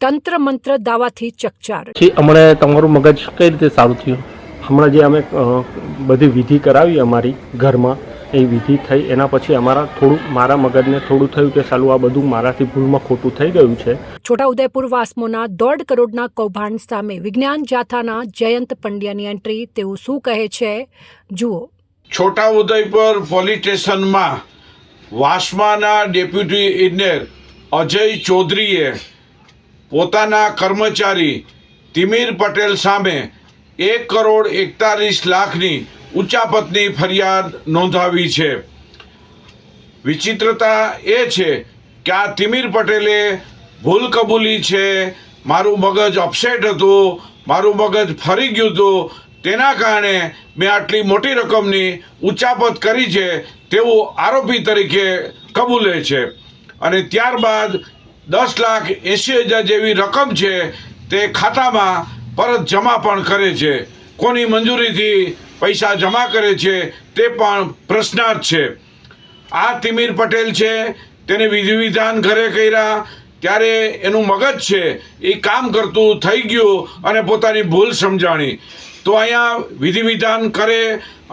તંત્ર મંત્ર દાવાથી ચકચાર। હમણાં તમારું મગજ કઈ રીતે સારું થયું? હમણાં જે અમે બધી વિધિ કરાવી અમારી ઘરમાં, એ વિધિ થઈ એના પછી મારા મગજને થોડું થયું કે સાલું આ બધું મારાથી ભૂલમાં ખોટું થઈ ગયું છે। છોટાઉદેપુર વાસ્મોના 1.5 કરોડના કૌભાંડ સામે વિજ્ઞાન જાથાના જયંત પંડ્યાની એન્ટ્રી। તેઓ શું કહે છે જુઓ। છોટાઉદેપુર પોલીસ સ્ટેશનમાં વાસ્માના ડેપ્યુટી ઇજનેર અજય ચૌધરીએ પોતાના કર્મચારી તિમિર પટેલ સામે 1,41,00,000ની ઉચાપતની ફરિયાદ નોંધાવી છે। વિચિત્રતા એ છે કે આ તિમિર પટેલે ભૂલ કબૂલી છે, મારું મગજ અપસેટ હતું, મારું મગજ ફરી ગયું હતું, તેના કારણે મેં આટલી મોટી રકમની ઉચાપત કરી છે તેવું આરોપી તરીકે કબૂલે છે। અને ત્યારબાદ 10,80,000 જેવી રકમ છે તે ખાતામાં પરત જમા પણ કરે છે। કોની મંજૂરીથી પૈસા જમા કરે છે તે પણ પ્રશ્નાર્થ છે। આ તિમિર પટેલ છે તેને વિધિ વિધાન ઘરે કર્યા ત્યારે એનું મગજ છે એ કામ કરતું થઈ ગયું અને પોતાની ભૂલ સમજાણી। તો અહીંયા વિધિ વિધાન કરે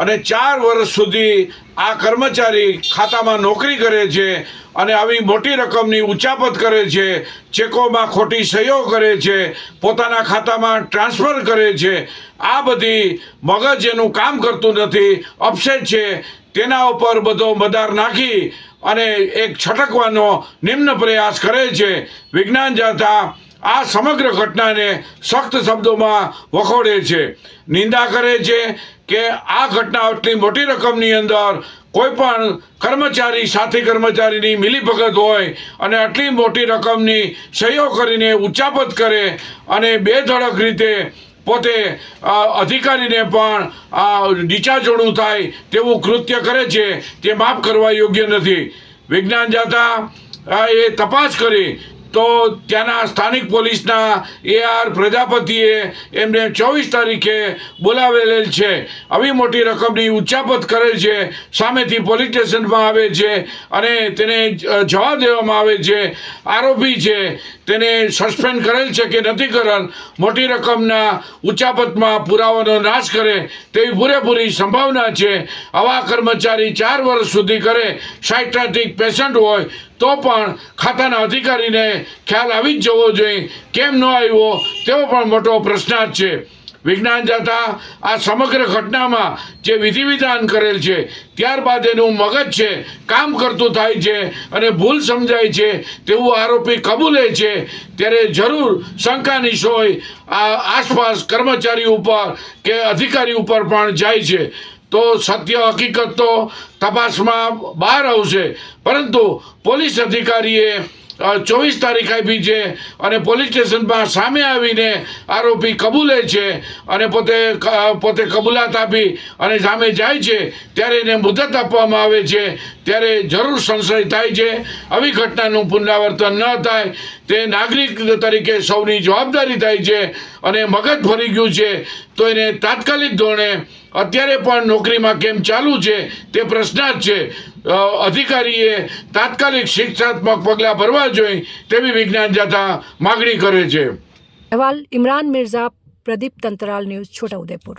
અને 4 વર્ષ સુધી આ કર્મચારી ખાતામાં નોકરી કરે છે અને આવી મોટી રકમની ઉચાપત કરે છે, ચેકોમાં ખોટી સહીઓ કરે છે, પોતાના ખાતામાં ટ્રાન્સફર કરે છે। આ બધી મગજ એનું કામ કરતું નથી, અપસેટ છે, તેના ઉપર બધો મદાર નાખી અને એક છટકવાનો નિમ્ન પ્રયાસ કરે છે। વિજ્ઞાન જાથા આ સમગ્ર ઘટનાને સખ્ત શબ્દોમાં વખોડે છે, નિંદા કરે છે કે આ ઘટના આટલી મોટી રકમની અંદર કોઈ પણ કર્મચારી સાથી કર્મચારીની મિલીભગત હોય અને આટલી મોટી રકમની સહીઓ કરીને ઉચાપત કરે અને બેધડક રીતે પોતે અધિકારીને પણ નીચાચોણું થાય તેવું કૃત્ય કરે છે તે માફ કરવા યોગ્ય નથી। વિજ્ઞાન જાથા એ તપાસ કરી તો ત્યાંના સ્થાનિક પોલીસના AR પ્રજાપતિએ એમને 24 તારીખે બોલાવેલ છે। આવી મોટી રકમની ઉચાપત કરે છે, સામેથી પોલીસ સ્ટેશનમાં આવે છે અને તેને જવા દેવામાં આવે છે। આરોપી છે તેને સસ્પેન્ડ કરેલ છે કે નથી કરેલ, મોટી રકમના ઉચાપતમાં પુરાવાનો નાશ કરે તેવી પૂરેપૂરી સંભાવના છે। આવા કર્મચારી 4 વર્ષ સુધી કરે, સાયક્રેટિક પેશન્ટ હોય તો પણ ખાતાના અધિકારીને ખ્યાલ આવી જ જવો જોઈએ, કેમ ન આવ્યો તેવો પણ મોટો પ્રશ્નાર્થ છે। વિજ્ઞાન જાથા આ સમગ્ર ઘટનામાં જે વિધિ વિધાન કરેલ છે ત્યારબાદ એનું મગજ છે કામ કરતું થાય છે અને ભૂલ સમજાય છે તેવું આરોપી કબૂલે છે ત્યારે જરૂર શંકાની સોય આસપાસ કર્મચારી ઉપર કે અધિકારી ઉપર પણ જાય છે। તો સત્ય હકીકત તો તપાસમાં બહાર આવશે, પરંતુ પોલીસ અધિકારીએ 24 તારીખ આપી છે અને પોલીસ સ્ટેશનમાં સામે આવીને આરોપી કબૂલે છે અને પોતે કબૂલાત આપી અને સામે જાય છે ત્યારે એને મુદત આપવામાં આવે છે ત્યારે જરૂર સંશય થાય છે। આવી ઘટનાનું પુનરાવર્તન ન થાય તે નાગરિક તરીકે સૌની જવાબદારી થાય છે અને મગજ ફરી ગયું છે તો એને તાત્કાલિક ધોરણે અત્યારે પણ નોકરીમાં કેમ ચાલુ છે તે પ્રશ્નાર્થ છે। અધિકારીએ તાત્કાલિક શિક્ષાત્મક પગલાં ભરવા જોઈએ તેવી વિજ્ઞાન જાથા માગણી કરે છે। અહેવાલ ઇમરાન મિર્ઝા, પ્રદીપ તંત્રાલ ન્યૂઝ, છોટાઉદેપુર।